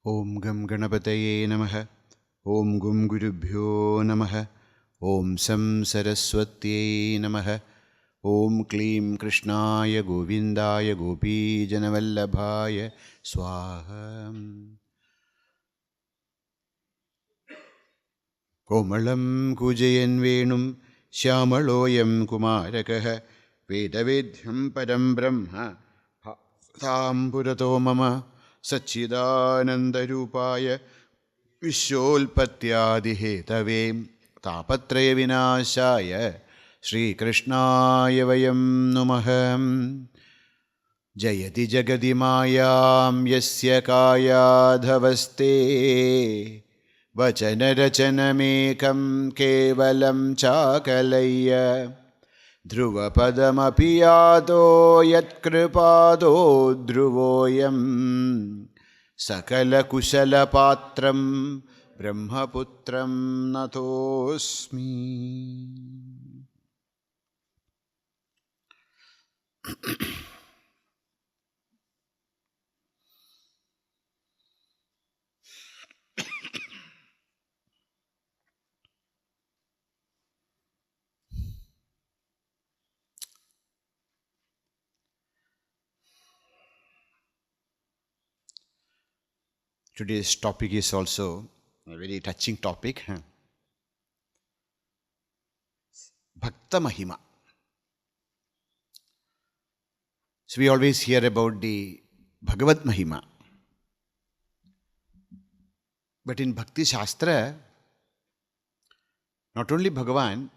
Om Gam Ganapataye Namaha. Om Gum Gurubhyo Namaha. Om Sam Sarasvati Namaha. Om Klim Krishnaya Govindaya Gopi Janavallabhaya Swaha. Komalam Kujayan Venum Shyamaloyam Kumarakah Vedavedhyam Padam Brahma Tham Purato Mama Sachidanandarupaya Vishwolpatyaadihetave Tapatraya Vinashaya Shri Krishnaya Vayam Numaham. Jayati Jagadi Mayam Yasya Kayadhavaste Vachana Rachanamekam Kevalam Chakalaya Dhruva Padamapi Yato Yat Kripado Dhruvoyam Sakala Kusala Patram Brahmaputram Natosmi. Today's topic is also a very touching topic. Bhakta Mahima. So we always hear about the Bhagavad Mahima. But in Bhakti Shastra, not only Bhagavan,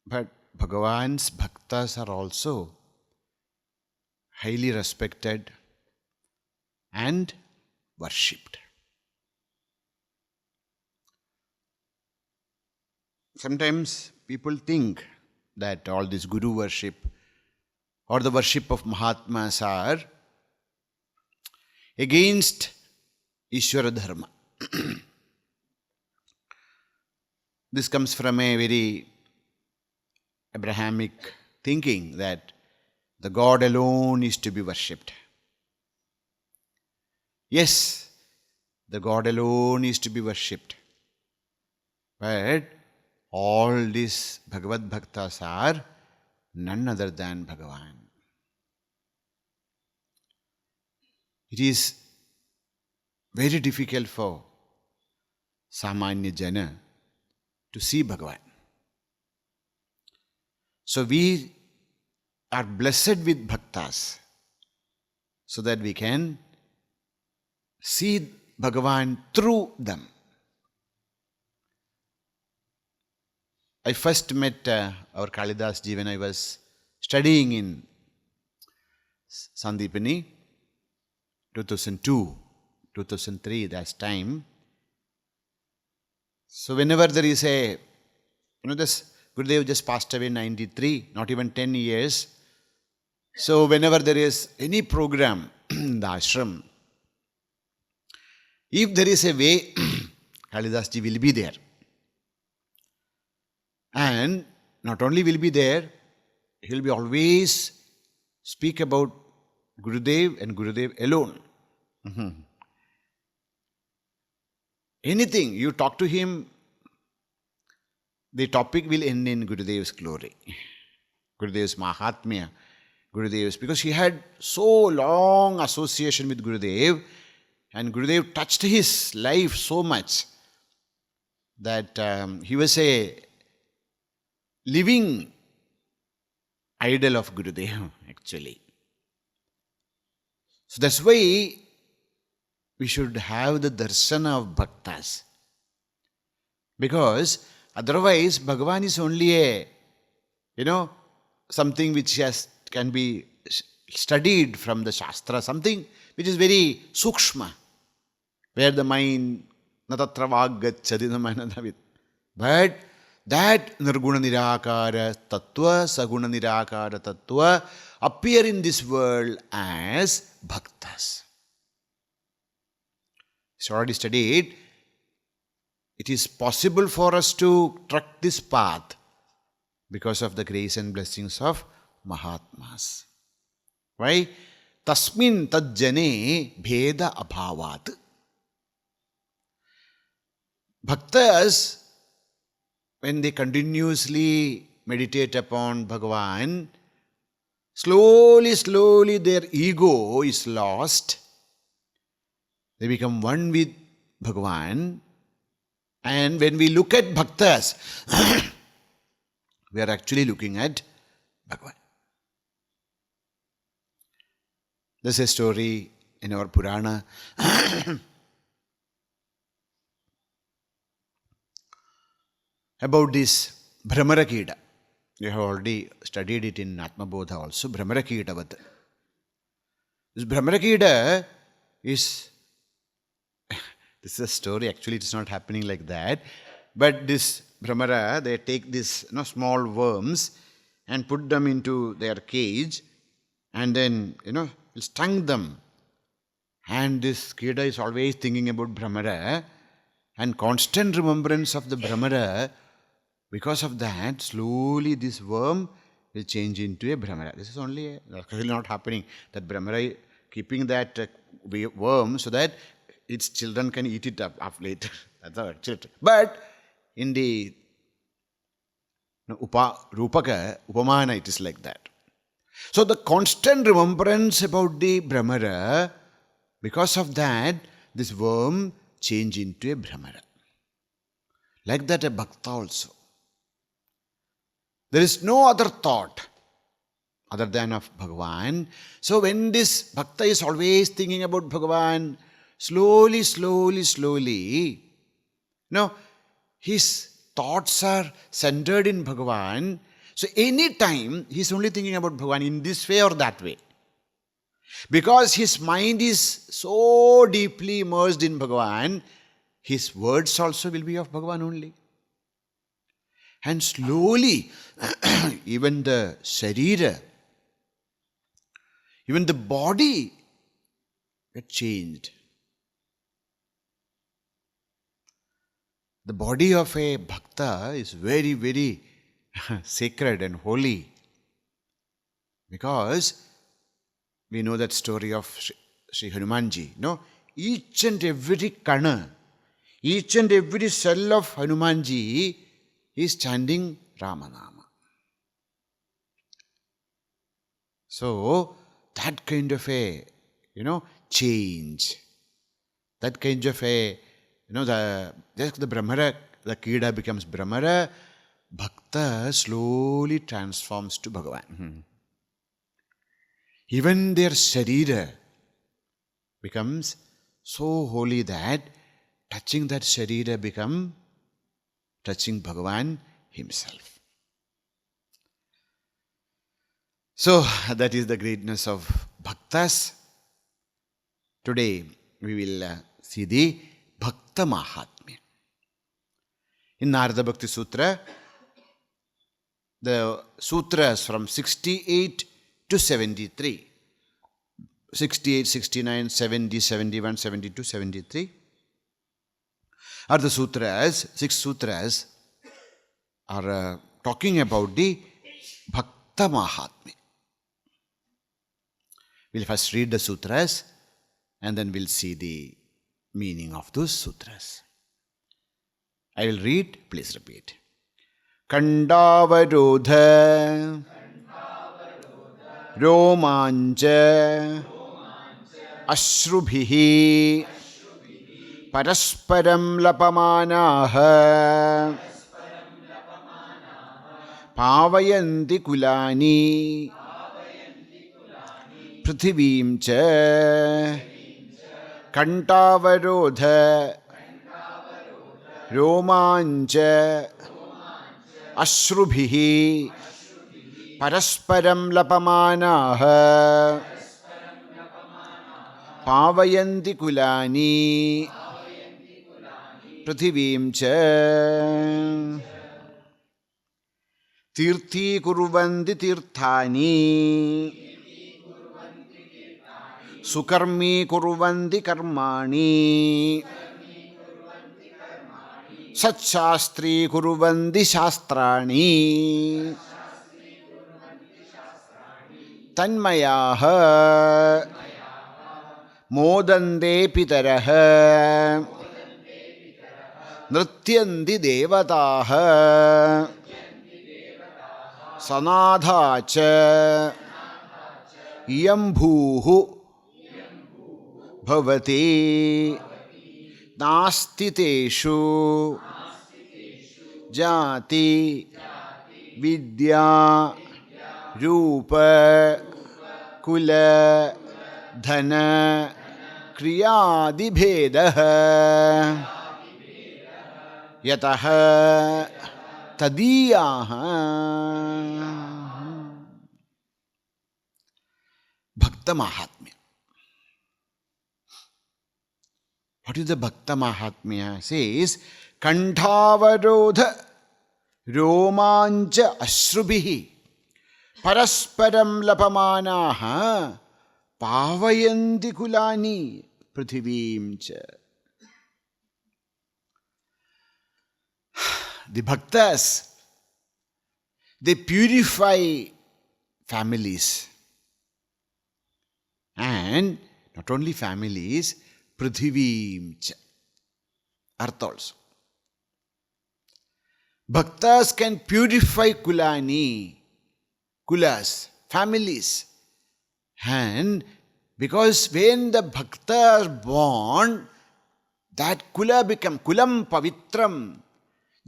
but Bhagavan's Bhaktas are also highly respected and worshipped. Sometimes people think that all this Guru worship or the worship of Mahatmas are against Ishvara Dharma. This comes from a very Abrahamic thinking that the God alone is to be worshipped. Yes, the God alone is to be worshipped. But all these Bhagavad Bhaktas are none other than Bhagavan. It is very difficult for Samanya Jana to see Bhagavan. So we are blessed with Bhaktas so that we can see Bhagavan through them. I first met our Kalidas ji when I was studying in Sandipani, 2002, 2003, that time. So whenever there is this Gurudev just passed away in 93, not even 10 years. So whenever there is any program in the ashram, if there is a way, Kalidas ji will be there. And not only will be there, he will be always speak about Gurudev and Gurudev alone. Anything, you talk to him, the topic will end in Gurudev's glory, Gurudev's Mahatmya, Gurudev's, because he had so long association with Gurudev, and Gurudev touched his life so much that he was a living idol of Gurudev, actually. So that's why we should have the darshana of bhaktas. Because otherwise, Bhagavan is only a, something which can be studied from the Shastra, something which is very sukshma, where the mind, natatra vaggacchati namanadavit. But that nirguna nirakara tattva, saguna nirakara tattva appear in this world as bhaktas. It's already studied. It is possible for us to trek this path because of the grace and blessings of Mahatmas. Why? Tasmin tajjane bheda abhavat. Bhaktas, when they continuously meditate upon Bhagavan, slowly their ego is lost. They become one with Bhagavan. And when we look at Bhaktas, we are actually looking at Bhagavan. There's a story in our Purana about this Bhramara-kīṭa. We have already studied it in Atma-bodha also, Bhramara-kīṭavat. This Bhramara-kīṭa is, this is a story, actually it is not happening like that, but this Bhramara, they take these small worms and put them into their cage and then, stung them. And this Kīṭa is always thinking about Bhramara and constant remembrance of the Bhramara. Because of that, slowly this worm will change into a Bhramara. This is only actually not happening. That Bhramara keeping that worm so that its children can eat it up later. That's our children. But in the Rupaka, Upāsanā, it is like that. So the constant remembrance about the Bhramara, because of that, this worm change into a Bhramara. Like that a Bhakta also. There is no other thought other than of Bhagavan. So when this Bhakta is always thinking about Bhagavan, slowly, his thoughts are centered in Bhagavan. So any time he is only thinking about Bhagavan in this way or that way. Because his mind is so deeply immersed in Bhagavan, his words also will be of Bhagavan only. And slowly, even the Sharira, even the body get changed. The body of a Bhakta is very, very sacred and holy. Because we know that story of Sri Hanumanji. Each and every kana, each and every cell of Hanumanji is chanting Ramanama. So, that kind of a, change, that kind of a, the Brahmara, the Kīṭa becomes Brahmara, Bhakta slowly transforms to Bhagavan. Even their Sharira becomes so holy that touching that Sharira become touching Bhagavan himself. So, that is the greatness of Bhaktas. Today, we will see the Bhakta Mahatmya. In Nārada Bhakti Sūtra, the sutras from 68 to 73, 68, 69, 70, 71, 72, 73, are the sutras, 6 sutras are talking about the Bhakta Mahatmya. We'll first read the sutras and then we'll see the meaning of those sutras. I will read, please repeat. kaṇṭhāvarodha-romāśrubhiḥ parasparaṁ lapamānāḥ pāvayanti kulāni pṛthivīṁ kaṇṭhāvarodha-romāśrubhiḥ parasparaṁ lapamānāḥ pāvayanti kulāni pṛthivīṁ tīrthī-kurvanti tīrthāni su-karmī-kurvanti karmāṇi sac-chāstrī-kurvanti śāstrāṇi tanmayāḥ modante pitaro nṛtyanti devatāḥ sa-nāthā ca iyaṁ bhūh bhavati nāsti teshu jāti vidya rūpa kula dhana kriyādi bhedah yatah tadīyāh. Bhakta Mahatmya. What is the Bhakta Mahatmya? Says, kaṇṭhāvarodha-romāśrubhiḥ parasparaṁ lapamānāḥ pāvayanti kulāni pṛthivīṁ. The bhaktas, they purify families. And not only families, pṛthivīṁ, earth also. Bhaktas can purify kulāni, kulas, families. And because when the bhakta is born, that kula become kulam pavitram,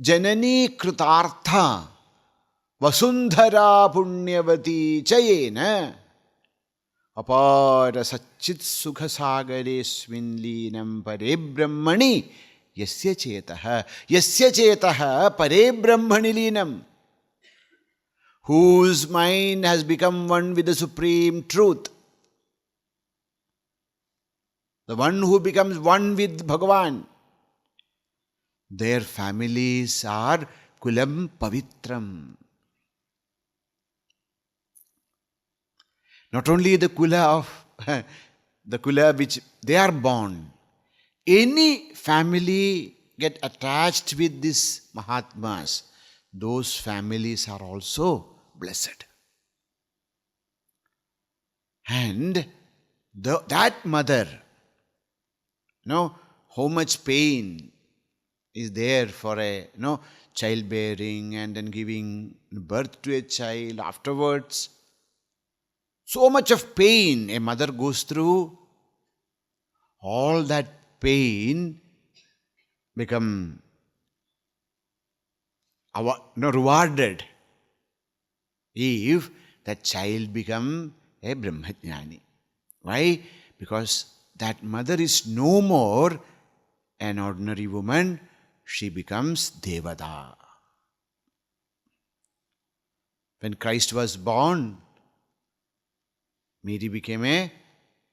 janani kritartha, vasundhara punyavati chayena, apara satchit sukha sagaresmin līnam pare brahmani yasya chetah pare brahmani līnam, whose mind has become one with the supreme truth. The one who becomes one with Bhagavan, their families are kulam pavitram. Not only the kula which they are born, any family get attached with these Mahatmas, those families are also blessed. And that mother, how much pain is there for a childbearing and then giving birth to a child afterwards. So much of pain a mother goes through. All that pain become rewarded if that child become a Brahmajnani. Why? Because that mother is no more an ordinary woman, she becomes devatāḥ. When Christ was born, Mary became an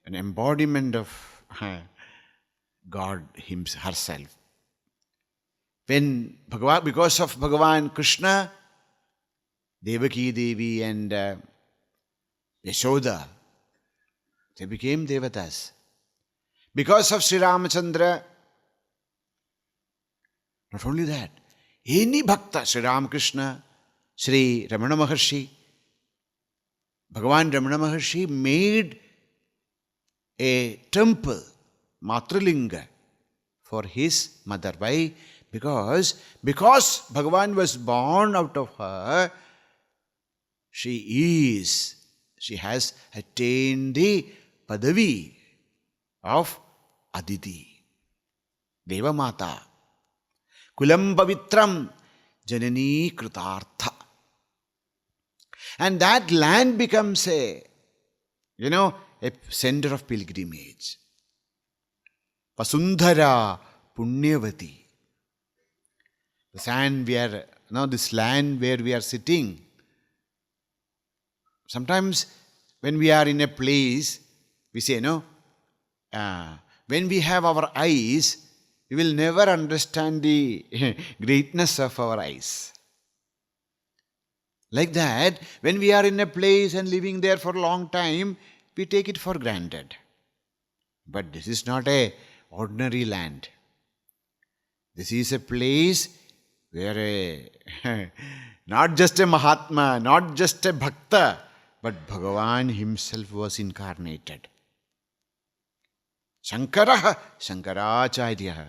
embodiment of God herself. When because of Bhagavan Krishna, Devaki Devi and Yashoda, they became devatas. Because of Sri Ramachandra, not only that, any bhakta, Sri Ramakrishna, Sri Ramana Maharshi, Bhagavan Ramana Maharshi made a temple, Matralinga, for his mother. Why? Because Bhagavan was born out of her, she has attained the padavi of Aditi, Deva Mata, Kulam Pavitram, Janani Kritartha. And that land becomes a center of pilgrimage. Vasundhara Punyavati. The sand this land where we are sitting. Sometimes when we are in a place, we say, when we have our eyes, we will never understand the greatness of our eyes. Like that, when we are in a place and living there for a long time, we take it for granted. But this is not an ordinary land. This is a place where not just a Mahatma, not just a Bhakta, but Bhagavan himself was incarnated. Shankaraha, Shankaracharya.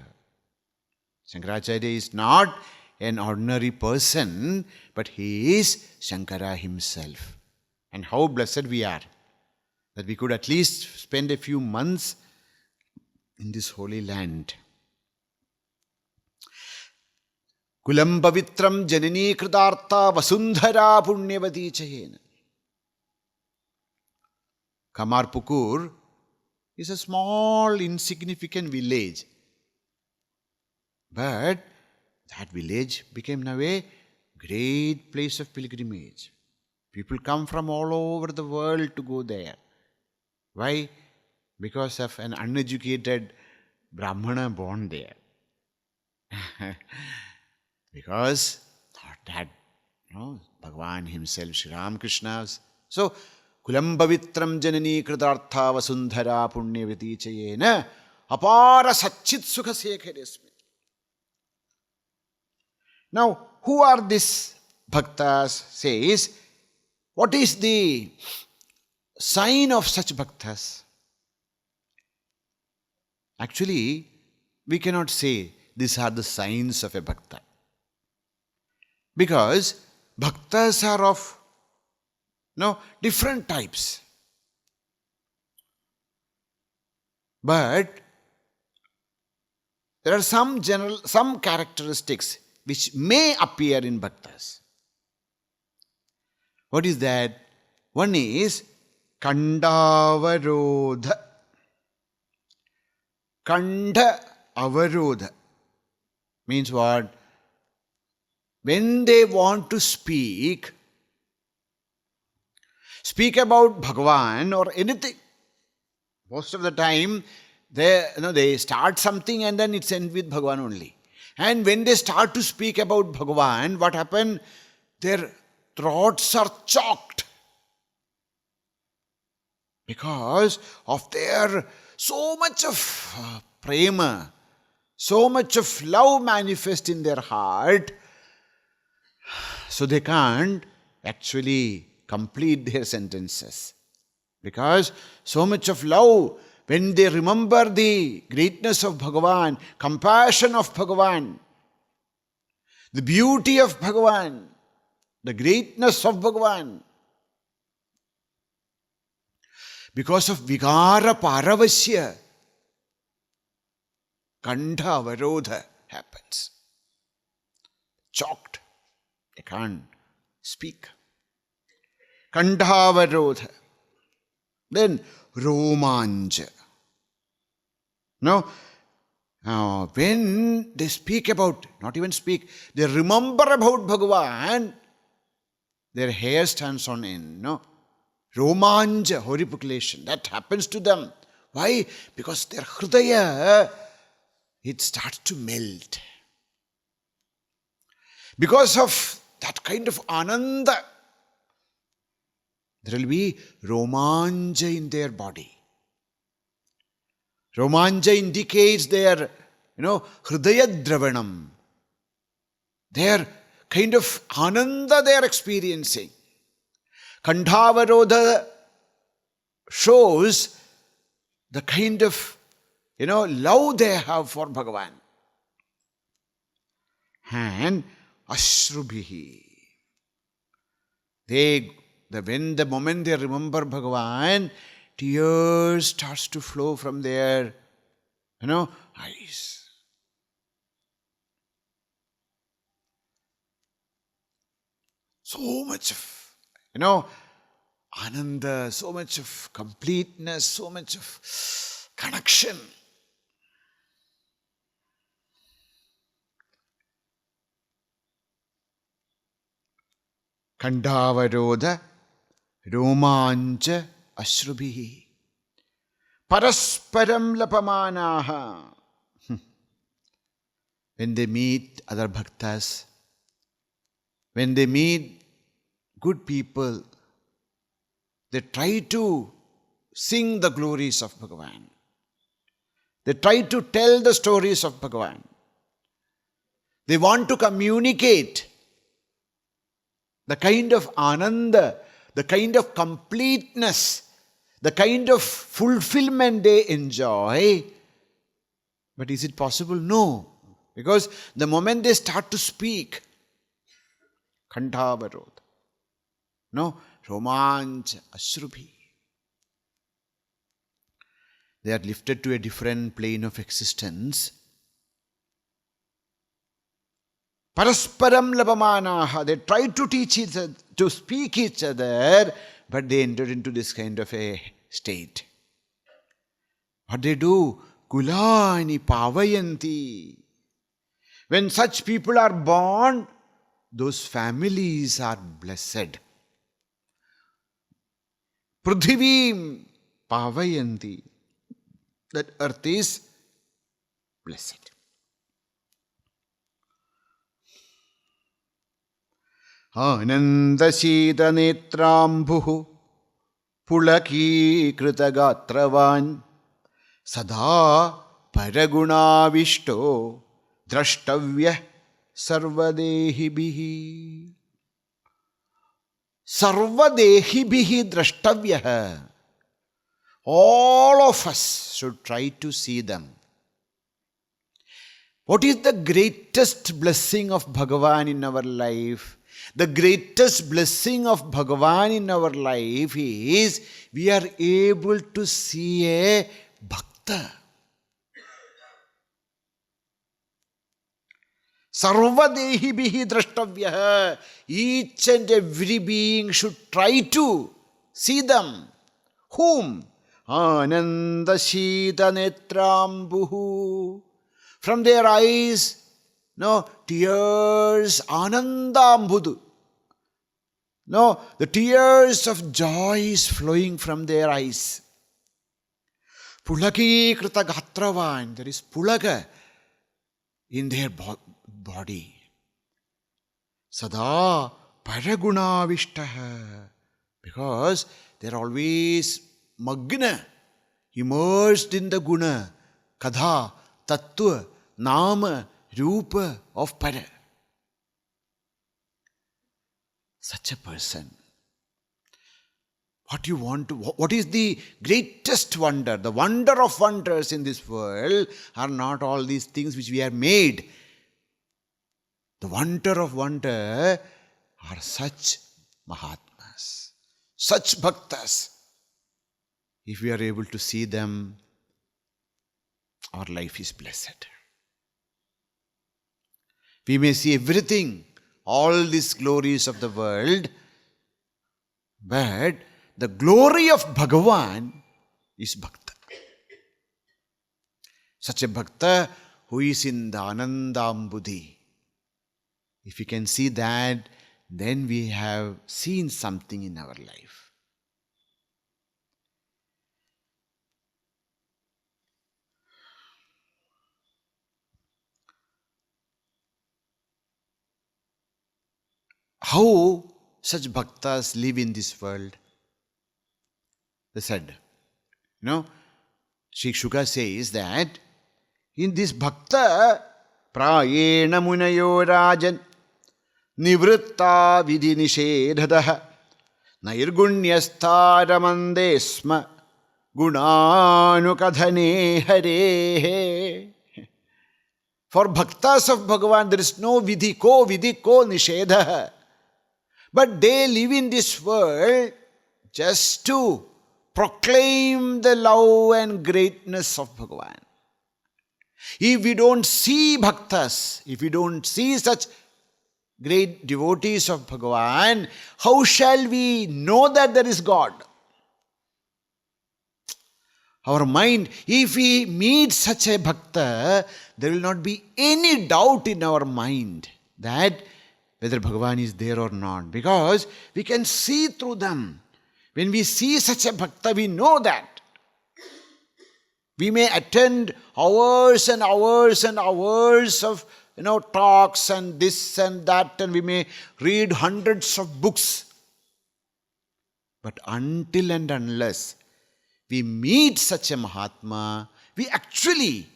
Shankaracharya is not an ordinary person, but he is Shankara himself. And how blessed we are that we could at least spend a few months in this holy land. Kulam pavitram janani kritartha vasundhara punyavati chayena. Kamarpukur is a small, insignificant village. But that village became now a great place of pilgrimage. People come from all over the world to go there. Why? Because of an uneducated Brahmana born there. Because not that, Bhagavan himself, Sri Ramakrishna. So, Kulam pavitram janani kritartha vasundhara punyavati chayena apara satchit sukha sekharesmi. Now, who are these bhaktas? Says, what is the sign of such bhaktas? Actually, we cannot say these are the signs of a bhakta. Because bhaktas are of different types. But there are some characteristics which may appear in bhaktas. What is that? One is kaṇṭhāvarodha. Kaṇṭhāvarodha means what? When they want to speak about Bhagavan or anything, most of the time they start something and then it's end with Bhagavan only. And when they start to speak about Bhagavan, what happened? Their throats are choked because of their so much of prema, so much of love manifest in their heart. So they can't actually complete their sentences. Because so much of love, when they remember the greatness of Bhagavan, compassion of Bhagavan, the beauty of Bhagavan, the greatness of Bhagavan, because of vigara paravasya, kaṇṭhāvarodha happens. Choked. They can't speak. Kaṇṭhāvarodha. Then romāñca. When they speak about, not even speak, they remember about Bhagavan, their hair stands on end. Romāñca, horripilation, that happens to them. Why? Because their hridaya, it starts to melt. Because of that kind of ananda, there will be romāñca in their body. Romāñca indicates their, hridaya dravanam. Their kind of ananda they are experiencing. Kaṇṭhāvarodha shows the kind of, love they have for Bhagavan. And śrūbhiḥ. The moment they remember Bhagavan, tears starts to flow from their, eyes. So much of, ananda, so much of completeness, so much of connection. kaṇṭhāvarodha-romāśrubhiḥ. Parasparaṁ lapamānāḥ. When they meet other bhaktas, when they meet good people, they try to sing the glories of Bhagavan. They try to tell the stories of Bhagavan. They want to communicate the kind of ananda, the kind of completeness, the kind of fulfillment they enjoy. But is it possible? No. Because the moment they start to speak, kaṇṭhāvarodha-romāśrubhiḥ, they are lifted to a different plane of existence. Parasparaṁ lapamānāḥ, they try to teach each other, to speak each other, but they enter into this kind of a state. What they do? Kulāni pāvayanti. When such people are born, those families are blessed. Pṛthivīṁ pāvayanti. That earth is blessed. Ānanda-śīta-netrambuḥ pulakī-krita-gātravan sada paragunāvishto drashtavyah sarvadehibhiḥ. Sarvadehibhiḥ drashtavyah. All of us should try to see them. What is the greatest blessing of Bhagavan in our life? The greatest blessing of Bhagavan in our life is we are able to see a bhakta. Sarvadehibhiḥ drashtavyah. Each and every being should try to see them. Whom? Ānanda-śīta-netrambuḥ. From their eyes, tears, ānandāmbudu. The tears of joy is flowing from their eyes. Pulakī-krita-gātravan. There is pulaka in their body. Sada paragunāvishtaḥ. Because they are always magna, immersed in the guna, kadha, tattva, nama, rupa of para. Such a person. What is the greatest wonder? The wonder of wonders in this world are not all these things which we have made. The wonder of wonder are such Mahatmas, such Bhaktas. If we are able to see them, our life is blessed. We may see everything, all these glories of the world, but the glory of Bhagavan is Bhakta. Such a Bhakta who is in the Anandambudhi. If we can see that, then we have seen something in our life. How such bhaktas live in this world? They said, Sri Shuka says that in this bhakta, prāyena munayo rajan nivritta vidhi nishedhadah nairgunyastharamandesma gunānukadhane harehe. For bhaktas of Bhagavan, there is no vidhi ko nishedha. But they live in this world just to proclaim the love and greatness of Bhagavan. If we don't see bhaktas, if we don't see such great devotees of Bhagavan, how shall we know that there is God? Our mind, if we meet such a bhakta, there will not be any doubt in our mind that whether Bhagavan is there or not, because we can see through them. When we see such a bhakta, we know that. We may attend hours and hours and hours of talks and this and that, and we may read hundreds of books. But until and unless we meet such a Mahatma, we actually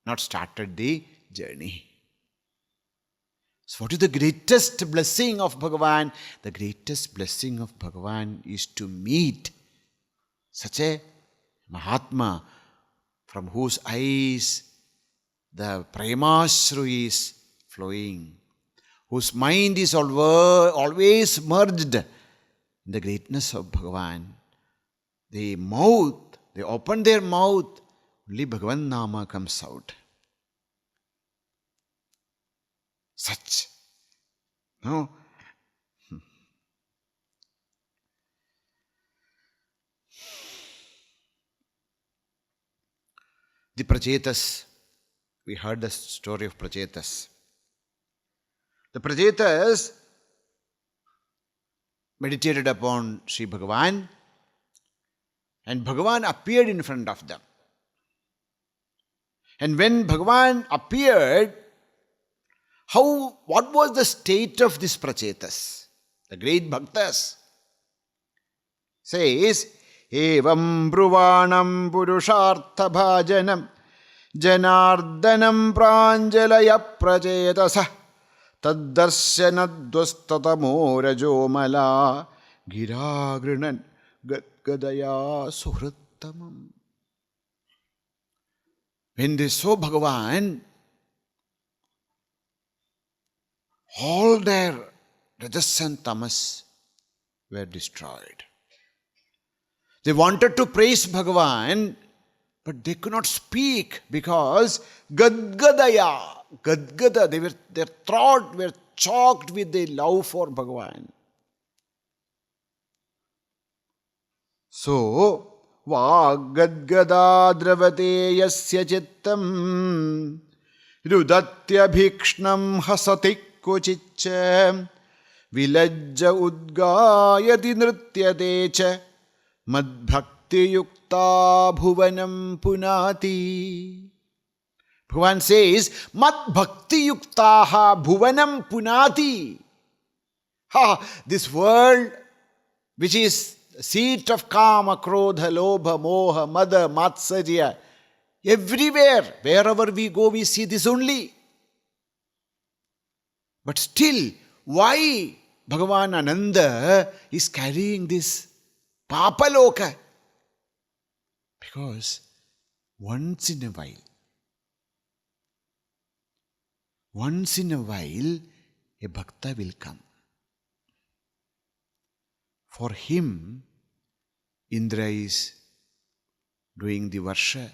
not started the journey. So what is the greatest blessing of Bhagavan? The greatest blessing of Bhagavan is to meet such a Mahatma from whose eyes the premasru is flowing, whose mind is always merged in the greatness of Bhagavan. The mouth, they open their mouth, only Bhagavan Nama comes out. Such. No? The Prachetas, we heard the story of Prachetas. The Prachetas meditated upon Sri Bhagavan, and Bhagavan appeared in front of them. And when Bhagavan appeared, what was the state of these Prachetas? The great Bhaktas. Says, Evam Bruvanam Purushartha Bhajanam Janardanam Pranjalaya Prachetasa Taddarsyanadvastatamo Rajomala Giragrinan Gadgadaya Suhrittamam. When they saw Bhagavan, all their rajas and tamas were destroyed. They wanted to praise Bhagavan, but they could not speak because Gadgadaya, their throat were choked with the love for Bhagavan. So, Vāggadgada dravate yasya chittam Rudatya bhikshnam hasati kochicha Vilajja udgayati nṛtyate cha Madbhakti yukta bhuvanam punati. Bhagavan says, Madbhakti yuktaha bhuvanam punati. This world, which is the seat of kama, krodha, lobha, moha, mada, matsarya, everywhere, wherever we go, we see this only. But still, why Bhagavan Ananda is carrying this Papaloka? Because once in a while, a bhakta will come. For him, Indra is doing the varsha,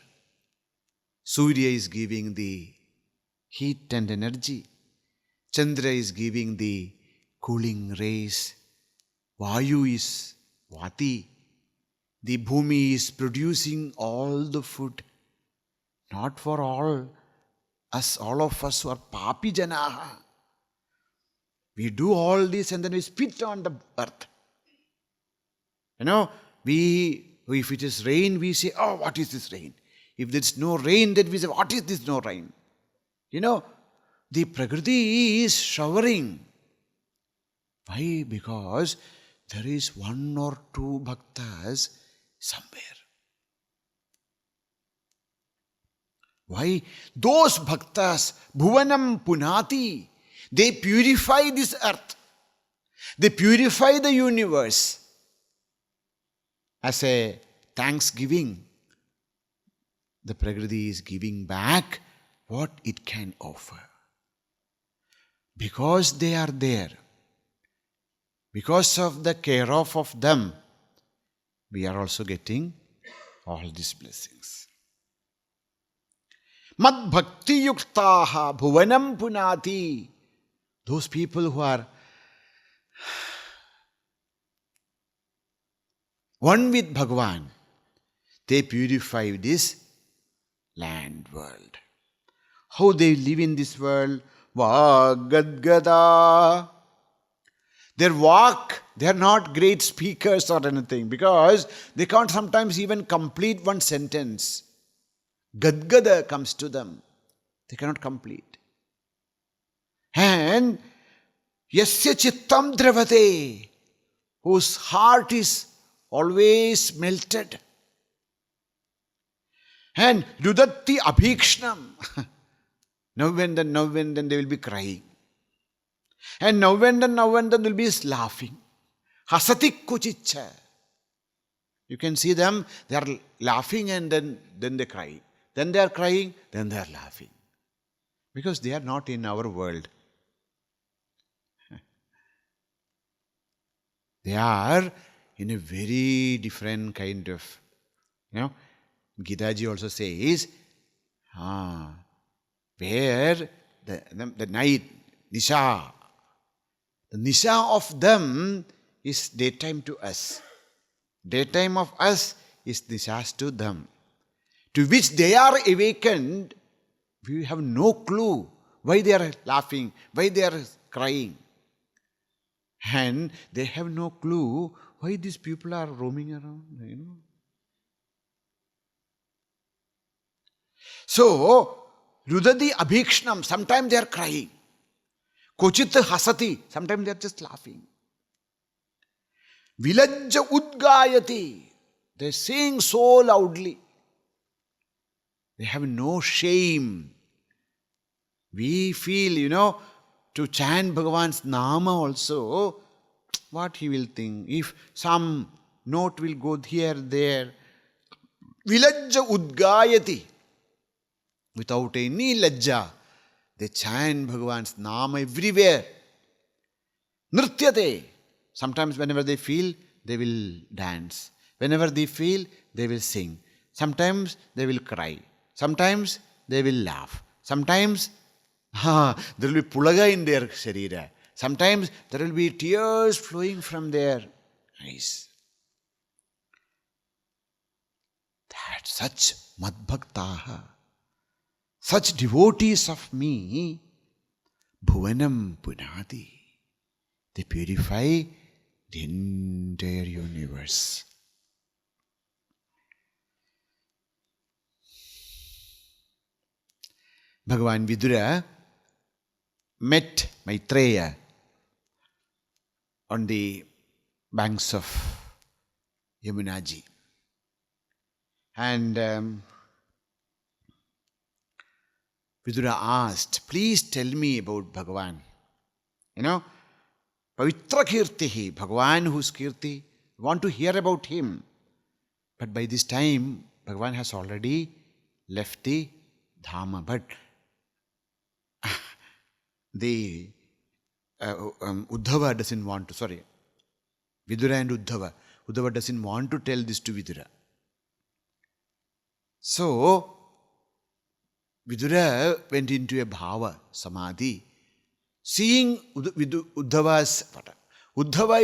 Surya is giving the heat and energy, Chandra is giving the cooling rays, Vayu is Vati, the Bhumi is producing all the food, not for all of us who are papi janaha. We do all this and then we spit on the earth. If it is rain, we say, oh, what is this rain? If there is no rain, then we say, what is this no rain? The Prakriti is showering. Why? Because there is one or two bhaktas somewhere. Why? Those bhaktas, bhuvanam punati, they purify this earth. They purify the universe. As a thanksgiving, the Prakriti is giving back what it can offer. Because they are there, because of the care of them, we are also getting all these blessings. Mad bhakti yuktaha bhuvanam punati. Those people who are one with Bhagavan, they purify this land world. How they live in this world? Vāggadgada. Their walk, they are not great speakers or anything because they can't sometimes even complete one sentence. Gadgada comes to them. They cannot complete. And yasya chittam dravate, whose heart is always melted. And rudatti abhikshnam. Now and then they will be crying. And now and then they'll be laughing. Hasati kuchicha. You can see them, they are laughing and then they cry. Then they are crying, then they are laughing. Because they are not in our world. They are in a very different kind of, Gita ji also says, where the night, Nisha, the Nisha of them is daytime to us. Daytime of us is Nishas to them. To which they are awakened, we have no clue why they are laughing, why they are crying. And they have no clue why these people are roaming around, So, Rudadi Abhikshnam, sometimes they are crying. Kochit Hasati, sometimes they are just laughing. Vilajja Udgayati, they sing so loudly. They have no shame. We feel, to chant Bhagavan's Nama also, what he will think. If some note will go here, there. Vilajja Udgayati. Without any lajja, they chant Bhagavan's Nama everywhere. Nṛtyate. Sometimes whenever they feel, they will dance. Whenever they feel, they will sing. Sometimes they will cry. Sometimes they will laugh. Sometimes there will be pulaga in their sharira. Sometimes there will be tears flowing from their eyes. That such madbhaktaha, such devotees of me, bhuvanam punati, they purify the entire universe. Bhagavan Vidura met Maitreya on the banks of Yamunaji. And Vidura asked, please tell me about Bhagavan. Pavitra kirtihi, Bhagavan whose kirti, I want to hear about him. But by this time, Bhagavan has already left the Dhama. But the Uddhava doesn't want to, Vidura and Uddhava. Uddhava doesn't want to tell this to Vidura. So, Vidura went into a bhava, samadhi. Seeing Uddhava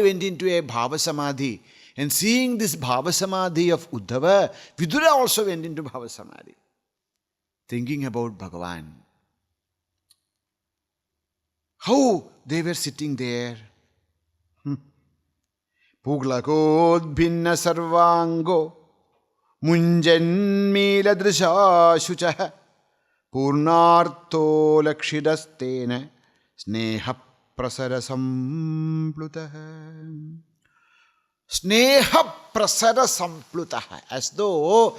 went into a bhava samadhi. And seeing this bhava samadhi of Uddhava, Vidura also went into bhava samadhi. Thinking about Bhagavan. How they were sitting there. Puglakod bhinna sarvango munjanmila drisha shuchaha purnartho lakshidastena sneha prasara samplutaha. Sneha prasara samplutaha. As though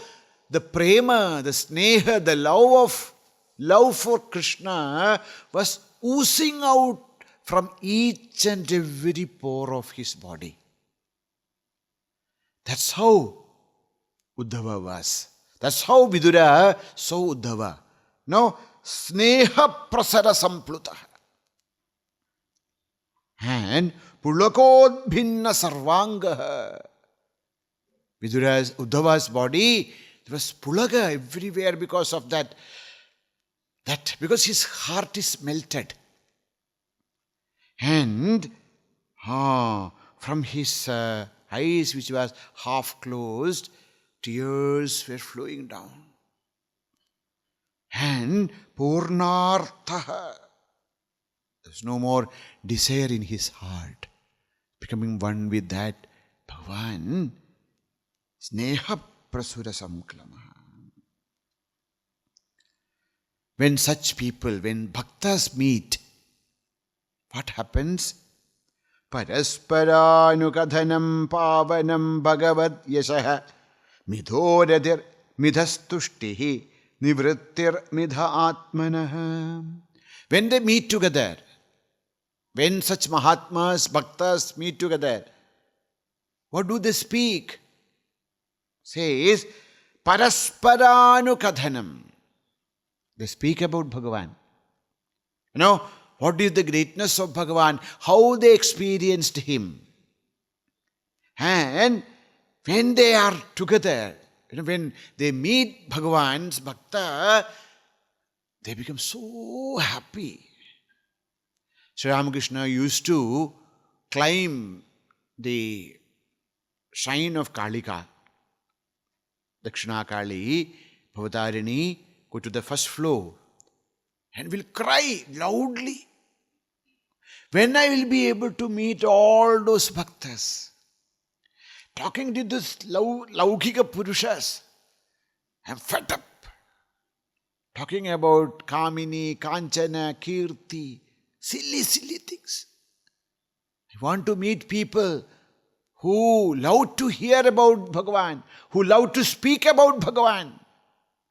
the prema, the sneha, the love for Krishna was oozing out from each and every pore of his body. That's how Uddhava was. That's how Vidura saw Uddhava. Now, sneha prasara sampluta. And pulakod bhinna sarvanga. Uddhava's body, there was pulaga everywhere because of that. Because his heart is melted. And from his eyes, which was half closed, tears were flowing down. And purnartha, there's no more desire in his heart. Becoming one with that Bhagavan, sneha prasura samklama. When such people, when bhaktas meet, what happens? Parasparaṁ pavanam bhagavad yasah midhoradir midhastushtihi nivrittir midha atmanah. When they meet together, when such Mahatmas, Bhaktas meet together, what do they speak? Says, parasparaṁ. They speak about Bhagavan. what is the greatness of Bhagavan, how they experienced him. And when they are together, when they meet Bhagavan's Bhakta, they become so happy. Sri Ramakrishna used to climb the shrine of Kalika, Dakshina Kali, Bhavatarini, go to the first floor and will cry loudly. When I will be able to meet all those bhaktas, talking to these laukika purushas, I'm fed up. Talking about Kamini, Kanchana, Kirti, silly things. I want to meet people who love to hear about Bhagavan, who love to speak about Bhagavan.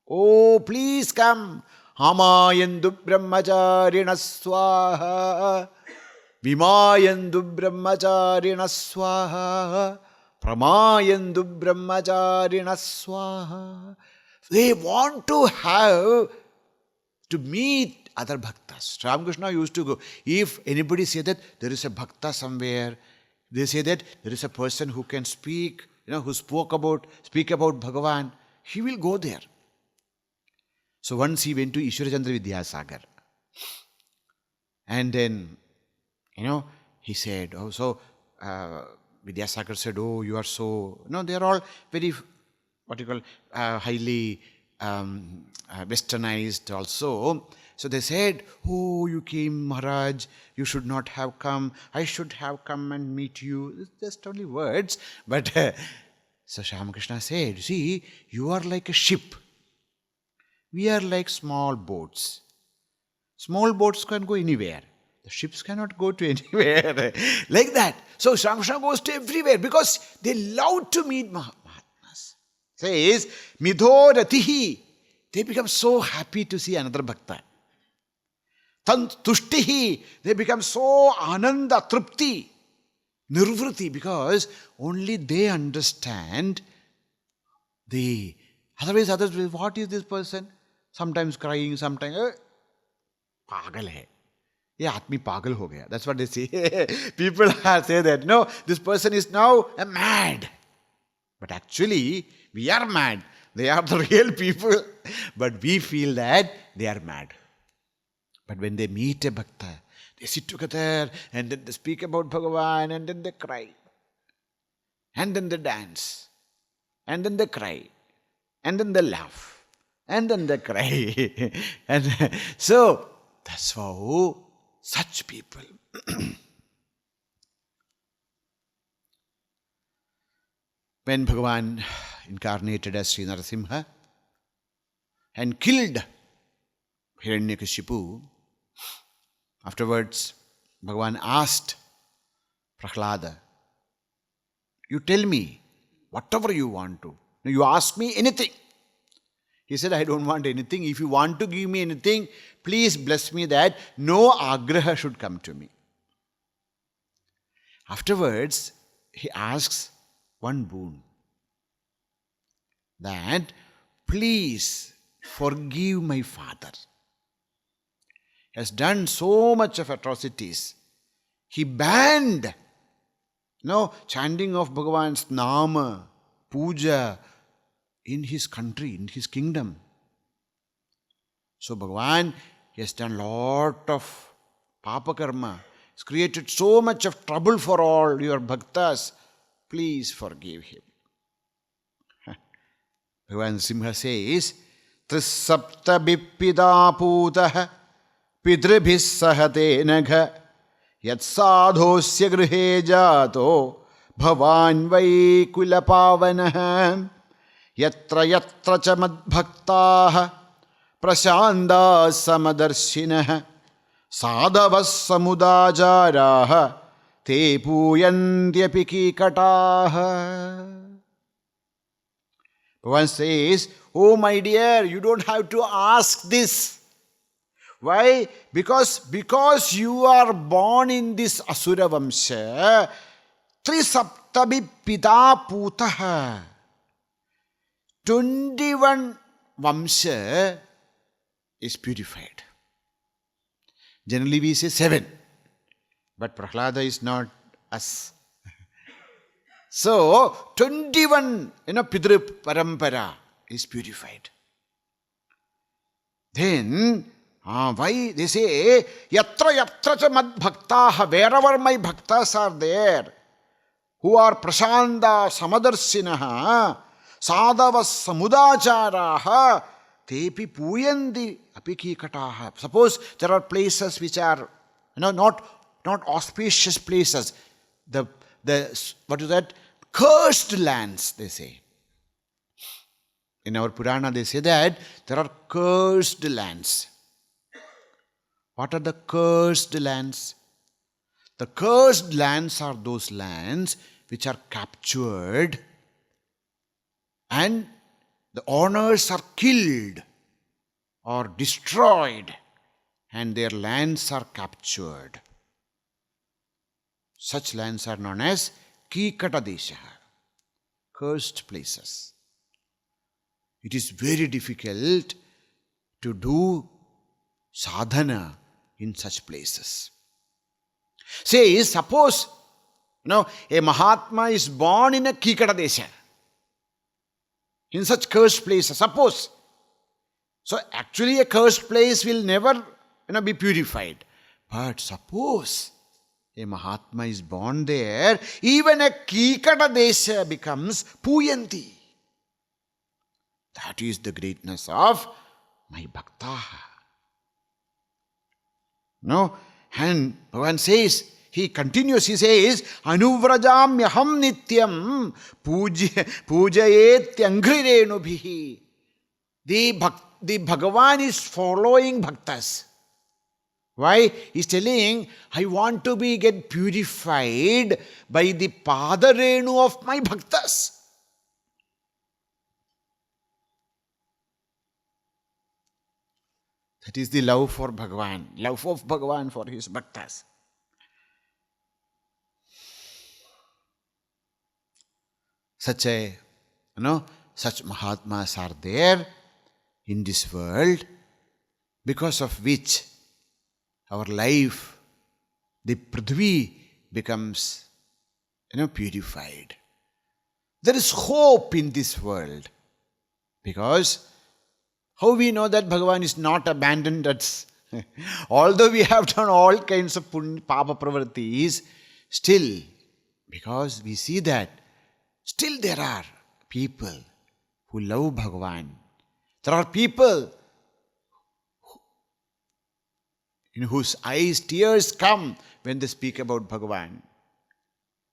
Oh, please come. Hamayandu brahmacharina swaha, vimayandu brahmacharina swaha, pramayandu brahmacharina swaha. They want to meet other bhaktas. Ramakrishna used to go. If anybody say that there is a bhakta somewhere, they say that there is a person who can speak, who speak about Bhagavan, he will go there. So once he went to Ishwara Chandra Vidyasagar. And then, he said, Vidyasagar said, you are so, they are all very, highly westernized also. So they said, you came, Maharaj, you should not have come, I should have come and meet you. It's just only words. But so Ramakrishna said, see, you are like a ship. We are like small boats. Small boats can go anywhere. The ships cannot go to anywhere. Like that. So Ramakrishna goes to everywhere because they love to meet Mahatmas. Says, Midho Ratihi. They become so happy to see another bhakta. Tushtihi, they become so ananda, trupti, nirvriti, because only they understand otherwise others will, what is this person? Sometimes crying, sometimes, pagal hai. Ye aadmi pagal ho gaya. That's what they say. People say that, no, this person is now mad. But actually, we are mad. They are the real people. But we feel that they are mad. But when they meet a bhakta, they sit together and then they speak about Bhagavan and then they cry. And then they dance. And then they cry. And then they laugh. And then they cry. And so, that's how such people. When Bhagavan incarnated as Sri Narasimha and killed Hiranyakashipu, afterwards, Bhagavan asked Prahlada, you tell me whatever you want to. You ask me anything. He said, I don't want anything. If you want to give me anything, please bless me that no agraha should come to me. Afterwards, he asks one boon. That, please forgive my father. He has done so much of atrocities. He banned chanting of Bhagavan's Nama, Puja in his country, in his kingdom. So Bhagavan, he has done lot of papa karma. He's created so much of trouble for all your bhaktas. Please forgive him. Bhagavan Simha says, Trisapta bippida pūtah pidribhis sahate nagha yat sadhosya grihe jato bhavan vai kulapāvanah yatra cha madbhaktāh prashandas samadarṣinah sadhavas samudājārāh te pūyanti kīkatāh. Bhagavan says, oh my dear, you don't have to ask this. Why? Because you are born in this Asura Vamsha, Trisaptabhi Pita Pūtaha. 21 Vamsha is purified. Generally we say 7. But Prahlada is not us. So, 21, Pitru Parampara is purified. Then, why? They say, Yatra yatra cha mad bhaktaha, wherever my bhaktas are there, who are prashanda samadarshinaha, sadavas samudacharaha, tepi pūyanti apikikataha. Suppose there are places which are, not auspicious places. The what is that? Cursed lands, they say. In our Purana, they say that there are cursed lands. What are the cursed lands? The cursed lands are those lands which are captured and the owners are killed or destroyed and their lands are captured. Such lands are known as Kīkata Desha, cursed places. It is very difficult to do sadhana in such places. Say, suppose, a Mahatma is born in a Kīkata Desha, in such cursed places, suppose. So actually a cursed place will never, be purified. But suppose a Mahatma is born there, even a Kīkata Desha becomes Pūyanti. That is the greatness of my bhaktaha. And Bhagavan says, he continues, he says, Anuvrajamyaham nityam pūjayetyangrirenubhihi. The Bhagavan is following bhaktas. Why? He's telling, I want to get purified by the padarenu of my bhaktas. That is the love for Bhagavan, love of Bhagavan for his bhaktas. Such Mahatmas are there in this world, because of which our life, the pṛthivī becomes, purified. There is hope in this world, because how we know that Bhagavan is not abandoned us? Although we have done all kinds of pāpa pravartis, still, because we see that still there are people who love Bhagavan. There are people in whose eyes tears come when they speak about Bhagavan,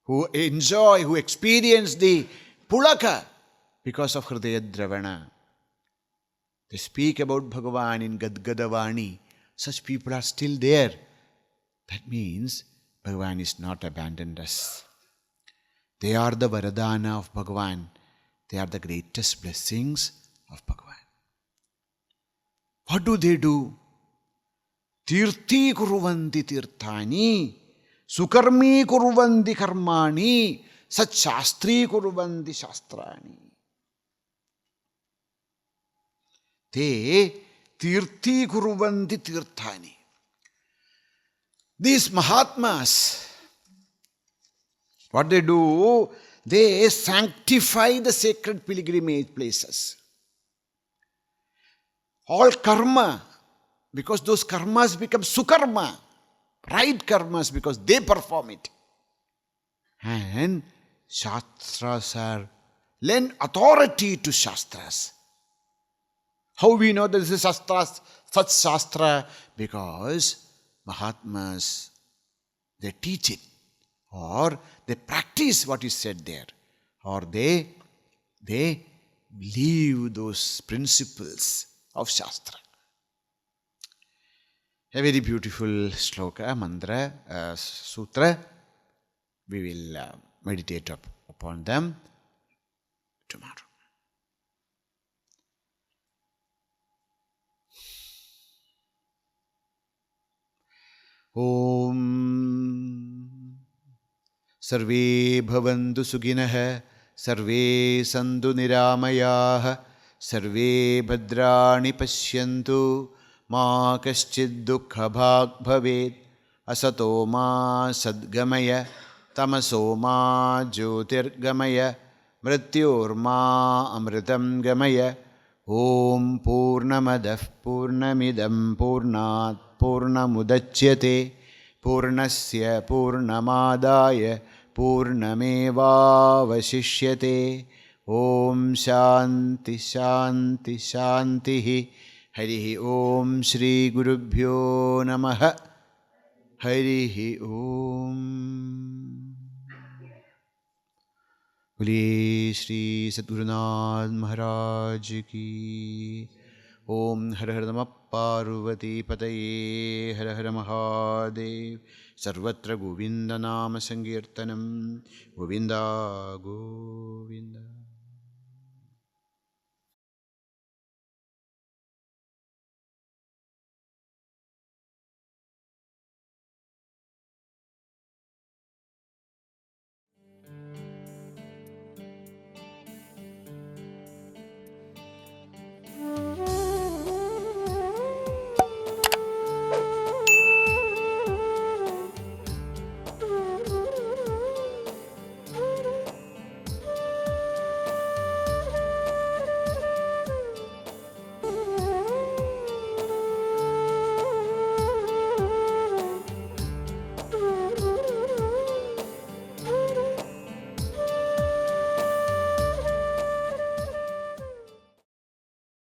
who enjoy, who experience the pulaka because of Hridaya Dravana. They speak about Bhagavan in Gadgadavani. Such people are still there. That means Bhagavan is not abandoned us. They are the Varadana of Bhagavan. They are the greatest blessings of Bhagavan. What do they do? tīrthī-kurvanti tīrthāni, su-karmī-kurvanti karmāṇi, sac-chāstrī-kurvanti śāstrāṇi. Te tīrthī-kurvanti tīrthāni. These Mahatmas, what they do, they sanctify the sacred pilgrimage places. All karma, because those karmas become su-karma, right karmas, because they perform it. And shastras are lend authority to shastras. How we know that this is shastras, such shastra? Because Mahatmas, they teach it, or they practice what is said there, or they live those principles of shastra. A very beautiful shloka, mantra, sutra. We will meditate upon them tomorrow. Om Sarve bhavantu sukhinah, sarve santu niramayaः, sarve bhadrani pashyantu, मा कश्चिद्दुःखभाग् भवेत् असतो मा सद्गमय तमसो मा ज्योतिर्गमय मृत्योर्मा अमृतं गमय ॐ पूर्णमदः पूर्णमिदं पूर्णात् पूर्णमुदच्यते पूर्णस्य पूर्णमादाय पूर्णमेवावशिष्यते ॐ शान्ति शान्ति शान्तिः हरिः ॐ श्रीगुरुभ्यो नमः हरिः ॐ बोलिए श्री सद्गुरुनाथ महाराज की ओम हर हर नमः पार्वती पतये हर हर महादेव सर्वत्र गोविंद नाम संकीर्तनम गोविंदा गोविंदा।